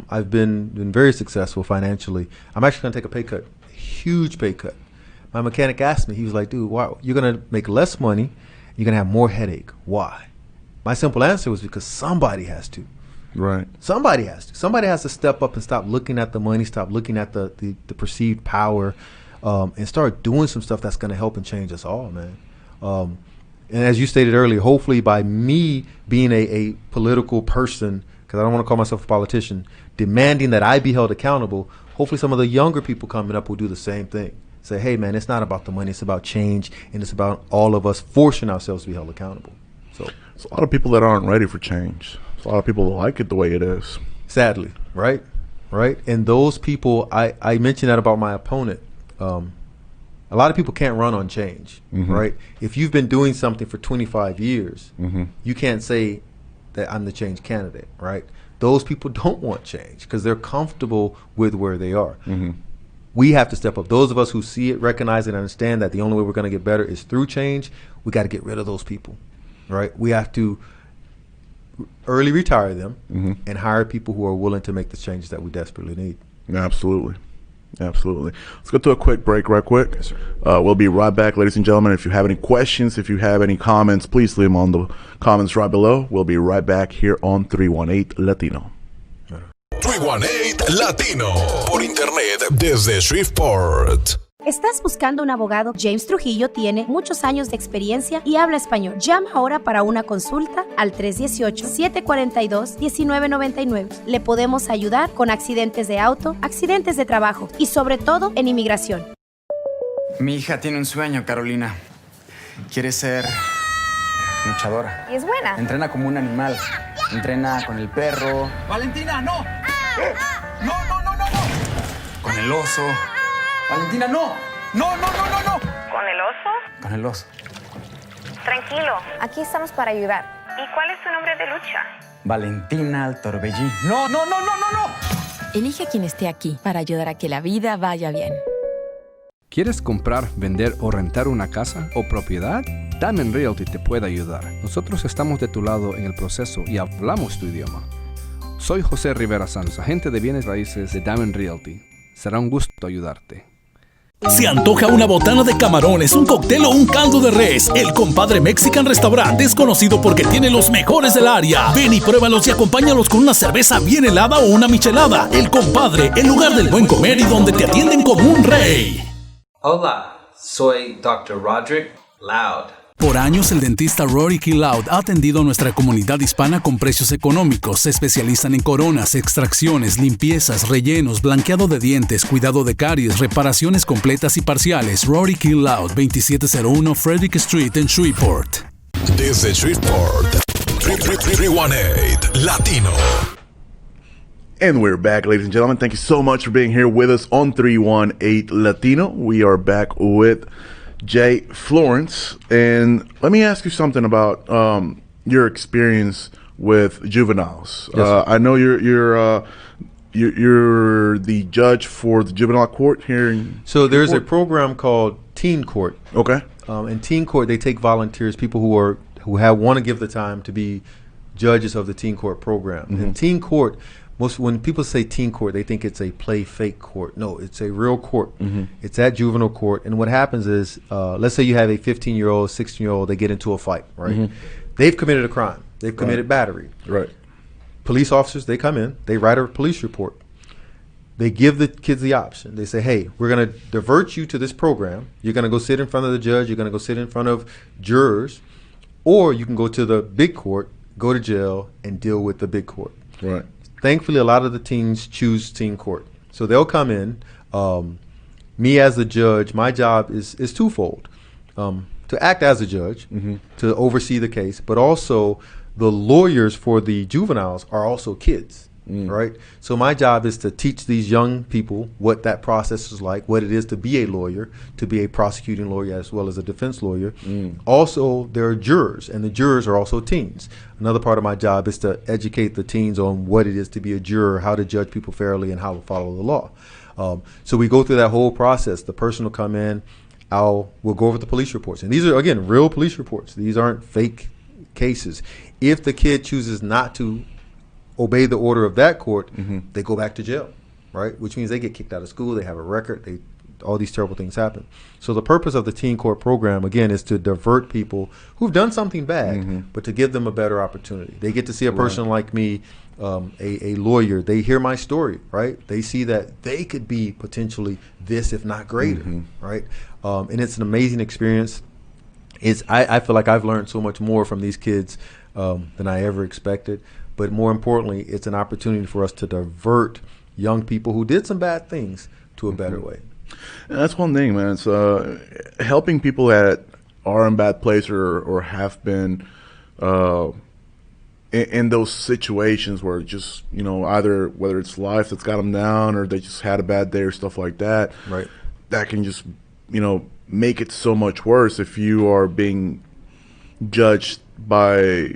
I've been very successful financially. I'm actually going to take a pay cut, a huge pay cut. My mechanic asked me, he was like, dude, why? You're going to make less money. You're going to have more headache. Why? My simple answer was because somebody has to. Right. Somebody has to. Somebody has to step up and stop looking at the money, stop looking at the perceived power, and start doing some stuff that's going to help and change us all, man. And as you stated earlier, hopefully by me being a political person, because I don't want to call myself a politician, demanding that I be held accountable, hopefully some of the younger people coming up will do the same thing. Say, hey, man, it's not about the money. It's about change, and it's about all of us forcing ourselves to be held accountable. So there's a lot of people that aren't ready for change. There's a lot of people that like it the way it is. Sadly, right? And those people, I mentioned that about my opponent. A lot of people can't run on change, right? If you've been doing something for 25 years, you can't say, that I'm the change candidate, right? Those people don't want change because they're comfortable with where they are. We have to step up. Those of us who see it, recognize it, and understand that the only way we're going to get better is through change. We got to get rid of those people, right? We have to early retire them and hire people who are willing to make the changes that we desperately need. Absolutely. Absolutely. Let's go to a quick break right quick. Yes, sir. We'll be right back, ladies and gentlemen. If you have any questions, if you have any comments, please leave them on the comments right below. We'll be right back here on 318 Latino. 318 Latino por internet desde Shreveport. ¿Estás buscando un abogado? James Trujillo tiene muchos años de experiencia y habla español. Llama ahora para una consulta al 318-742-1999. Le podemos ayudar con accidentes de auto, accidentes de trabajo y sobre todo en inmigración. Mi hija tiene un sueño, Carolina. Quiere ser luchadora. ¿Y es buena? Entrena como un animal. Entrena con el perro. ¡Valentina, no! ¡No! Con el oso. ¡Valentina, no! ¡No! ¿Con el oso? Con el oso. Tranquilo, aquí estamos para ayudar. ¿Y cuál es tu nombre de lucha? Valentina al Torbellí. ¡No! Elige a quien esté aquí para ayudar a que la vida vaya bien. ¿Quieres comprar, vender o rentar una casa o propiedad? Diamond Realty te puede ayudar. Nosotros estamos de tu lado en el proceso y hablamos tu idioma. Soy José Rivera Santos, agente de bienes raíces de Diamond Realty. Será un gusto ayudarte. Se antoja una botana de camarones, un cóctel o un caldo de res. El Compadre Mexican Restaurant es conocido porque tiene los mejores del área. Ven y pruébalos y acompáñalos con una cerveza bien helada o una michelada. El Compadre, el lugar del buen comer y donde te atienden como un rey. Hola, soy Dr. Roderick Loud. Por años, el dentista Rory K. Loud ha atendido a nuestra comunidad hispana con precios económicos. Se especializan en coronas, extracciones, limpiezas, rellenos, blanqueado de dientes, cuidado de caries, reparaciones completas y parciales. Rory K. Loud, 2701 Frederick Street en Shreveport. Desde Shreveport, 318 Latino. And we're back, ladies and gentlemen. Thank you so much for being here with us on 318 Latino. We are back with Jay Florence, and let me ask you something about your experience with juveniles. Yes, I know you're the judge for the juvenile court here in So there's a program called Teen Court. Okay. In Teen Court, they take volunteers, people who want to give the time to be judges of the Teen Court program. In Teen Court, when people say teen court, they think it's a play fake court. No, it's a real court. It's at juvenile court. And what happens is, let's say you have a 15-year-old, 16-year-old, they get into a fight, right? They've committed a crime. They've committed battery. Right. Police officers, they come in, they write a police report. They give the kids the option. They say, hey, we're going to divert you to this program. You're going to go sit in front of the judge. You're going to go sit in front of jurors. Or you can go to the big court, go to jail, and deal with the big court. Right. Thankfully, a lot of the teens choose teen court. So they'll come in. Me as the judge, my job is twofold. To act as a judge, to oversee the case, but also the lawyers for the juveniles are also kids, right? So my job is to teach these young people what that process is like, what it is to be a lawyer, to be a prosecuting lawyer as well as a defense lawyer. Also, there are jurors, and the jurors are also teens. Another part of my job is to educate the teens on what it is to be a juror, how to judge people fairly, and how to follow the law. So we go through that whole process. The person will come in, we'll go over the police reports. And these are, again, real police reports. These aren't fake cases. If the kid chooses not to obey the order of that court, they go back to jail, right? Which means they get kicked out of school, they have a record, all these terrible things happen. So the purpose of the teen court program, again, is to divert people who've done something bad, but to give them a better opportunity. They get to see a person like me, a lawyer. They hear my story, right? They see that they could be potentially this, if not greater, right? And it's an amazing experience. I feel like I've learned so much more from these kids than I ever expected. But more importantly, it's an opportunity for us to divert young people who did some bad things to a better way. And that's one thing, man. It's helping people that are in bad place or have been in those situations where just, either whether it's life that's got them down or they just had a bad day or stuff like that. Right. That can just, make it so much worse if you are being judged by,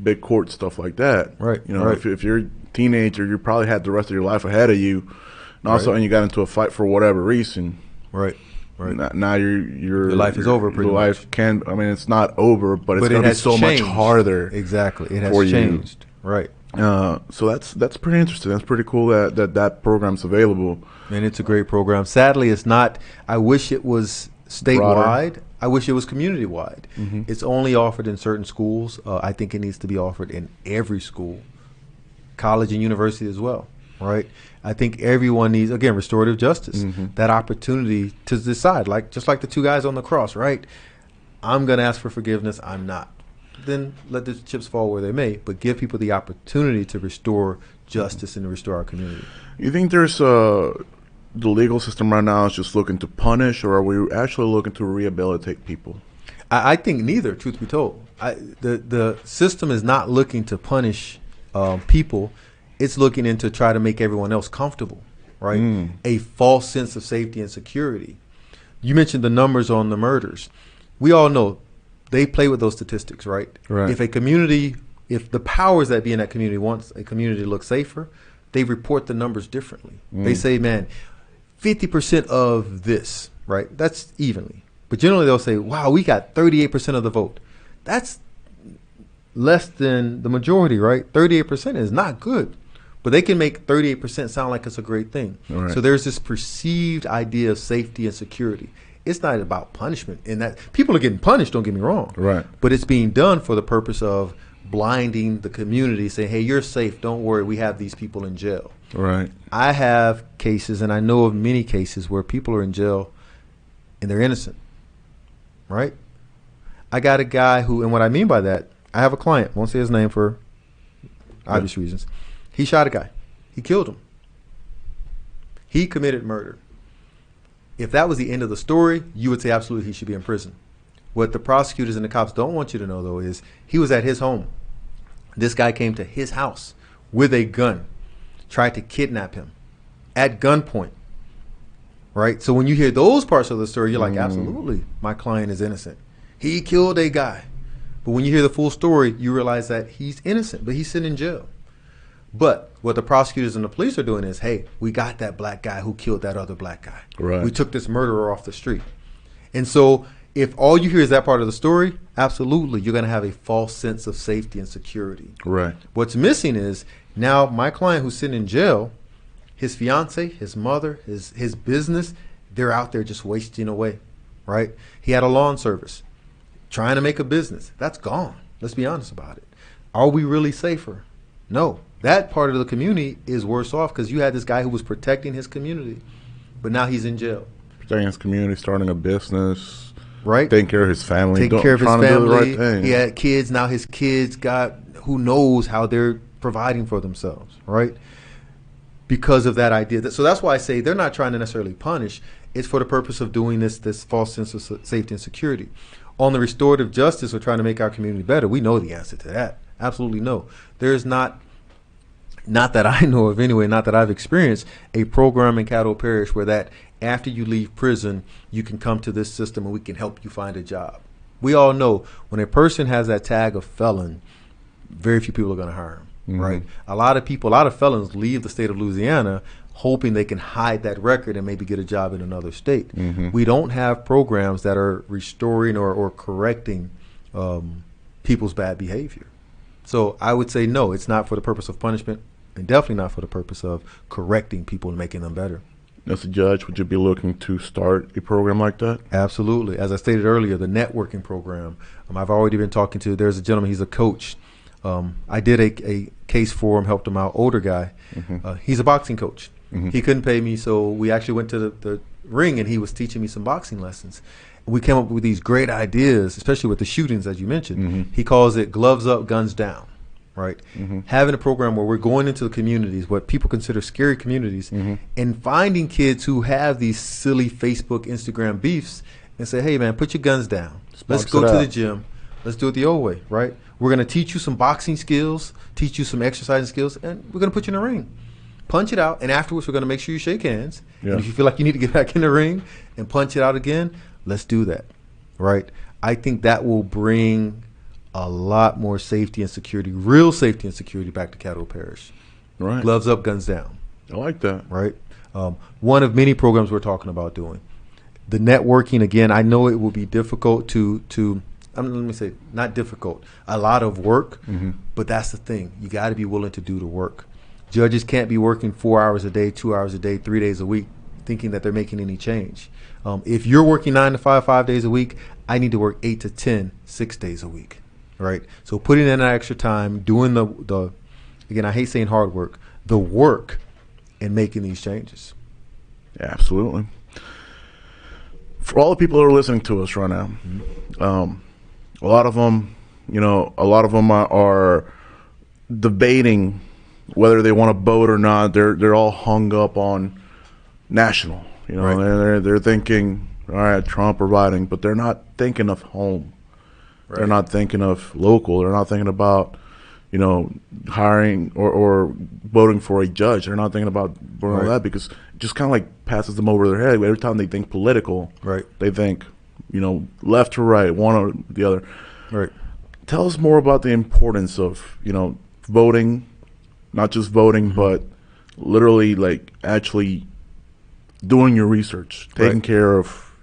big court stuff like that. Right. If you're a teenager, you probably had the rest of your life ahead of you, and all of a sudden you got into a fight for whatever reason. Right. Now your life is over. Pretty much. It's not over, but it's going to be so changed. much harder. Exactly, it has changed. Right. So that's pretty interesting. That's pretty cool that program's available. And it's a great program. Sadly, it's not. I wish it was statewide. Broader. I wish it was community-wide. Mm-hmm. It's only offered in certain schools. I think it needs to be offered in every school, college and university as well. Right. I think everyone needs, again, restorative justice, that opportunity to decide, just like the two guys on the cross, right? I'm going to ask for forgiveness. I'm not. Then let the chips fall where they may, but give people the opportunity to restore justice and to restore our community. You think there's the legal system right now is just looking to punish, or are we actually looking to rehabilitate people? I think neither, truth be told. The system is not looking to punish people. It's looking into try to make everyone else comfortable, right? A false sense of safety and security. You mentioned the numbers on the murders. We all know they play with those statistics, right? If the powers that be in that community wants a community to look safer, they report the numbers differently. They say, man, 50% of this, right? That's evenly. But generally they'll say, wow, we got 38% of the vote. That's less than the majority, right? 38% is not good. But they can make 38% sound like it's a great thing. Right. So there's this perceived idea of safety and security. It's not about punishment. In that people are getting punished, don't get me wrong. Right. But it's being done for the purpose of blinding the community, saying, hey, you're safe. Don't worry. We have these people in jail. Right. I have cases, and I know of many cases where people are in jail and they're innocent. Right. I got a guy who, and what I mean by that, I have a client, won't say his name for obvious reasons. He shot a guy. He killed him. He committed murder. If that was the end of the story, you would say absolutely he should be in prison. What the prosecutors and the cops don't want you to know, though, is he was at his home. This guy came to his house with a gun, tried to kidnap him at gunpoint. Right? So when you hear those parts of the story, you're like, absolutely, my client is innocent. He killed a guy. But when you hear the full story, you realize that he's innocent, but he's sitting in jail. But what the prosecutors and the police are doing is, hey, we got that black guy who killed that other black guy. Right. We took this murderer off the street. And so if all you hear is that part of the story, absolutely, you're going to have a false sense of safety and security. Right. What's missing is now my client who's sitting in jail, his fiance, his mother, his business, they're out there just wasting away, right? He had a lawn service, trying to make a business. That's gone. Let's be honest about it. Are we really safer? No. That part of the community is worse off because you had this guy who was protecting his community, but now he's in jail. Protecting his community, starting a business, right? Taking care of his family. Taking care of his family. Do the right thing. He had kids. Now his kids got, who knows how they're providing for themselves, right? Because of that idea. So that's why I say they're not trying to necessarily punish. It's for the purpose of doing this false sense of safety and security. On the restorative justice, we're trying to make our community better. We know the answer to that. Absolutely no. There's not that I know of anyway, not that I've experienced, a program in Caddo Parish where that after you leave prison, you can come to this system and we can help you find a job. We all know when a person has that tag of felon, very few people are going to hire him, right? A lot of felons leave the state of Louisiana hoping they can hide that record and maybe get a job in another state. We don't have programs that are restoring or correcting people's bad behavior. So I would say no, it's not for the purpose of punishment. And definitely not for the purpose of correcting people and making them better. As a judge, would you be looking to start a program like that? Absolutely. As I stated earlier, the networking program. I've already been talking to, there's a gentleman, he's a coach. I did a case for him, helped him out, older guy. He's a boxing coach. He couldn't pay me, so we actually went to the ring and he was teaching me some boxing lessons. We came up with these great ideas, especially with the shootings, as you mentioned. He calls it gloves up, guns down. Right. Having a program where we're going into the communities, what people consider scary communities, and finding kids who have these silly Facebook, Instagram beefs and say, hey, man, put your guns down. Let's go to the gym. Let's do it the old way. Right. We're going to teach you some boxing skills, teach you some exercising skills, and we're going to put you in a ring. Punch it out. And afterwards, we're going to make sure you shake hands. Yeah. And if you feel like you need to get back in the ring and punch it out again, let's do that. Right. I think that will bring a lot more safety and security, real safety and security back to Caddo Parish. Right. Gloves up, guns down. I like that. Right. One of many programs we're talking about doing. The networking, again, I know it will be difficult to let me say, not difficult, a lot of work, but that's the thing. You got to be willing to do the work. Judges can't be working 4 hours a day, 2 hours a day, 3 days a week, thinking that they're making any change. If you're working 9 to 5, 5 days a week, I need to work 8 to 10, 6 days a week, right? So putting in that extra time, doing the again, I hate saying hard work, the work, and making these changes. Yeah, absolutely. For all the people that are listening to us right now, a lot of them, are debating whether they want to vote or not. They're all hung up on national. Right. They're thinking, all right, Trump or Biden, but they're not thinking of home. Right. They're not thinking of local. They're not thinking about, hiring or voting for a judge. They're not thinking about voting on that because it just kind of like passes them over their head. Every time they think political, right, they think, left or right, one or the other. Right. Tell us more about the importance of, voting, not just voting, but literally like actually doing your research, taking care of,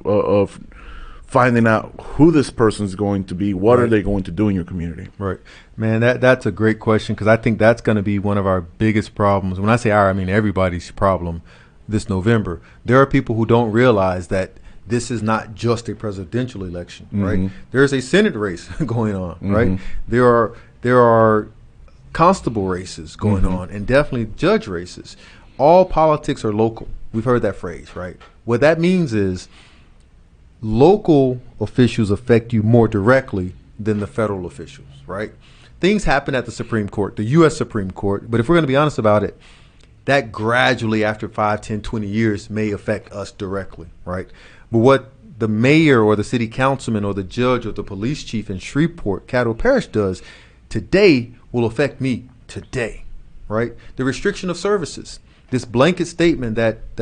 of finding out who this person is going to be, what are they going to do in your community. Right. Man, that's a great question, because I think that's going to be one of our biggest problems. When I say our, I mean everybody's problem this November. There are people who don't realize that this is not just a presidential election, right? There's a Senate race going on, right? There are constable races going on, and definitely judge races. All politics are local. We've heard that phrase, right? What that means is local officials affect you more directly than the federal officials, right? Things happen at the Supreme Court, the U.S. Supreme Court, but if we're going to be honest about it, that gradually after 5, 10, 20 years may affect us directly, right? But what the mayor or the city councilman or the judge or the police chief in Shreveport, Caddo Parish does today will affect me today, right? The restriction of services, this blanket statement that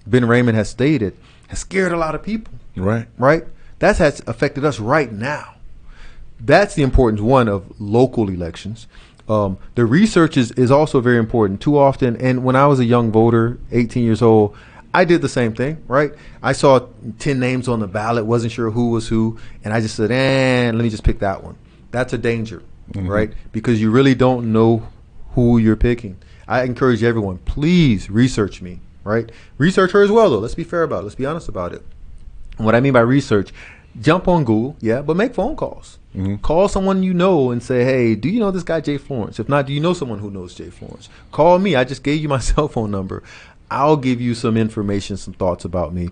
Ben Raymond has stated has scared a lot of people. Right? That has affected us right now. That's the importance, one, of local elections. The research is also very important. Too often, and when I was a young voter, 18 years old, I did the same thing, right? I saw 10 names on the ballot, wasn't sure who was who, and I just said, let me just pick that one. That's a danger, right? Because you really don't know who you're picking. I encourage everyone, please research me, right? Research her as well, though. Let's be fair about it. Let's be honest about it. And what I mean by research, jump on Google, but make phone calls. Call someone you know and say, hey, do you know this guy, Jay Florence? If not, do you know someone who knows Jay Florence? Call me. I just gave you my cell phone number. I'll give you some information, some thoughts about me.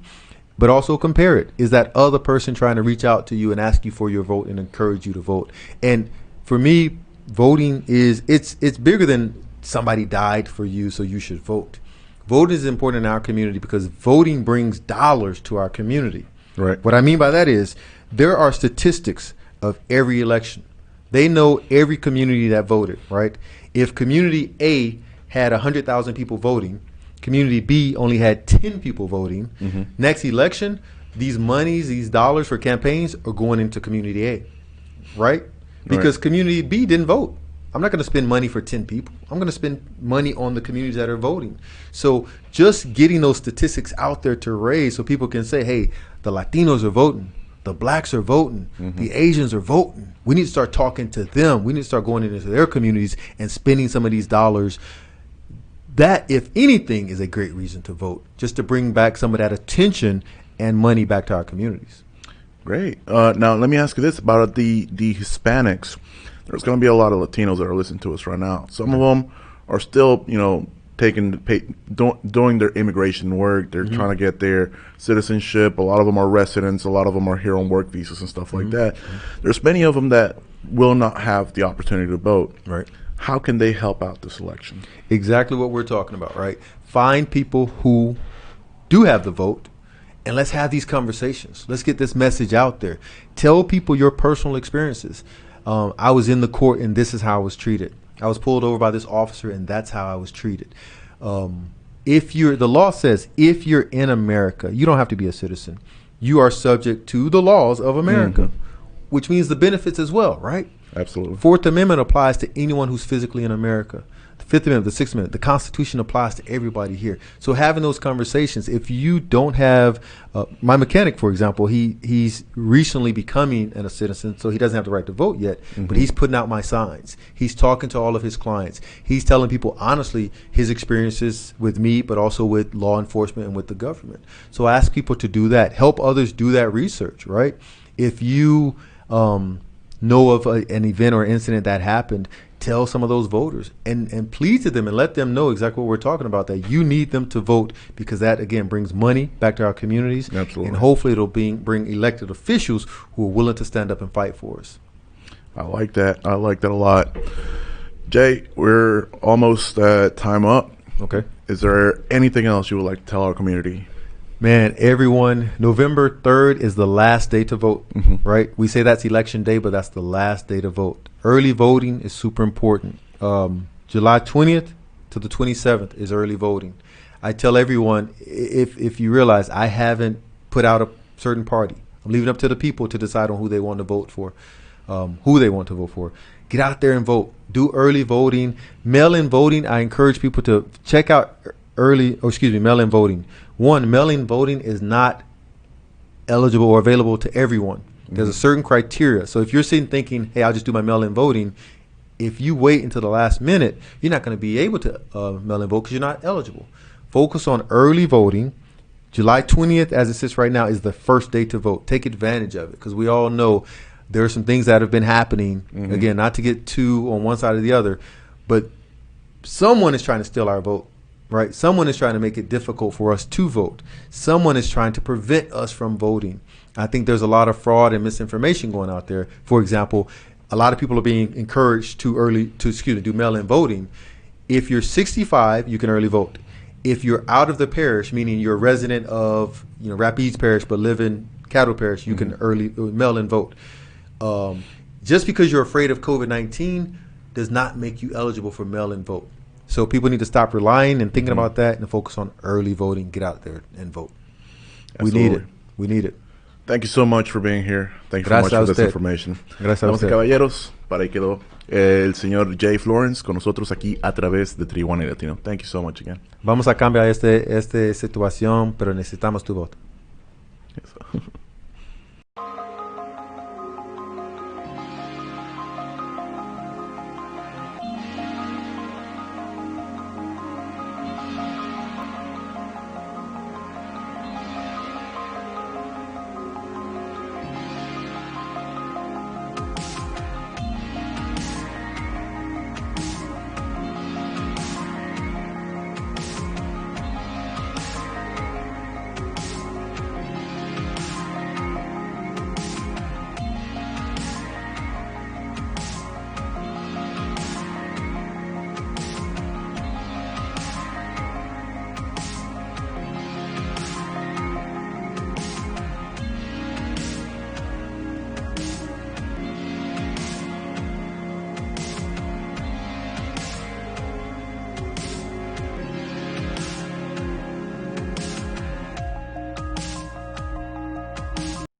But also compare it. Is that other person trying to reach out to you and ask you for your vote and encourage you to vote? And for me, voting it's bigger than somebody died for you, so you should vote. Voting is important in our community because voting brings dollars to our community. Right. What I mean by that is there are statistics of every election. They know every community that voted, right? If community A had 100,000 people voting, community B only had 10 people voting, next election, these monies, these dollars for campaigns are going into community A, right? Because community B didn't vote. I'm not going to spend money for 10 people. I'm going to spend money on the communities that are voting. So just getting those statistics out there to raise so people can say, hey, the Latinos are voting, the blacks are voting, the Asians are voting. We need to start talking to them. We need to start going into their communities and spending some of these dollars. That, if anything, is a great reason to vote, just to bring back some of that attention and money back to our communities. Great. Now, let me ask you this about the Hispanics. There's going to be a lot of Latinos that are listening to us right now. Some of them are still, doing their immigration work. They're trying to get their citizenship. A lot of them are residents. A lot of them are here on work visas and stuff like that. There's many of them that will not have the opportunity to vote. Right. How can they help out this election? Exactly what we're talking about, right? Find people who do have the vote, and let's have these conversations. Let's get this message out there. Tell people your personal experiences. I was in the court and this is how I was treated. I was pulled over by this officer and that's how I was treated. The law says if you're in America, you don't have to be a citizen. you are subject to the laws of America, which means the benefits as well, right? Absolutely. Fourth Amendment applies to anyone who's physically in America. The Fifth Amendment, the Sixth Amendment, the Constitution applies to everybody here. So having those conversations, if you don't have, my mechanic, for example, he's recently becoming a citizen, so he doesn't have the right to vote yet, but he's putting out my signs. He's talking to all of his clients. He's telling people honestly his experiences with me, but also with law enforcement and with the government. So I ask people to do that. Help others do that research, right? If you know of an event or incident that happened, tell some of those voters and plead to them and let them know exactly what we're talking about, that you need them to vote, because that, again, brings money back to our communities. Absolutely. And hopefully it'll bring elected officials who are willing to stand up and fight for us. I like that. I like that a lot. Jay, we're almost time up. Okay. Is there anything else you would like to tell our community? Man, everyone, November 3rd is the last day to vote, right? We say that's election day, but that's the last day to vote. Early voting is super important. July 20th to the 27th is early voting. I tell everyone, if you realize I haven't put out a certain party, I'm leaving it up to the people to decide on who they want to vote for, Get out there and vote. Do early voting. Mail-in voting, I encourage people to check out mail-in voting. One, mail-in voting is not eligible or available to everyone. There's a certain criteria. So if you're sitting thinking, hey, I'll just do my mail-in voting, if you wait until the last minute, you're not going to be able to mail-in vote because you're not eligible. Focus on early voting. July 20th, as it sits right now, is the first day to vote. Take advantage of it, because we all know there are some things that have been happening. Again, not to get too on one side or the other, but someone is trying to steal our vote, right? Someone is trying to make it difficult for us to vote. Someone is trying to prevent us from voting. I think there's a lot of fraud and misinformation going out there. For example, a lot of people are being encouraged to do mail-in voting. If you're 65, you can early vote. If you're out of the parish, meaning you're a resident of Rapides Parish but live in Caddo Parish, you can early mail-in vote. Just because you're afraid of COVID-19 does not make you eligible for mail-in vote. So people need to stop relying and thinking about that and focus on early voting. Get out there and vote. Absolutely. We need it. We need it. Thank you so much for being here. Thank you so much for this information. Gracias a usted. Caballeros, para ahí quedó el señor Jay Florence con nosotros aquí a través de 318 Latino. Thank you so much again. Vamos a cambiar esta situación, pero necesitamos tu voto. Yes.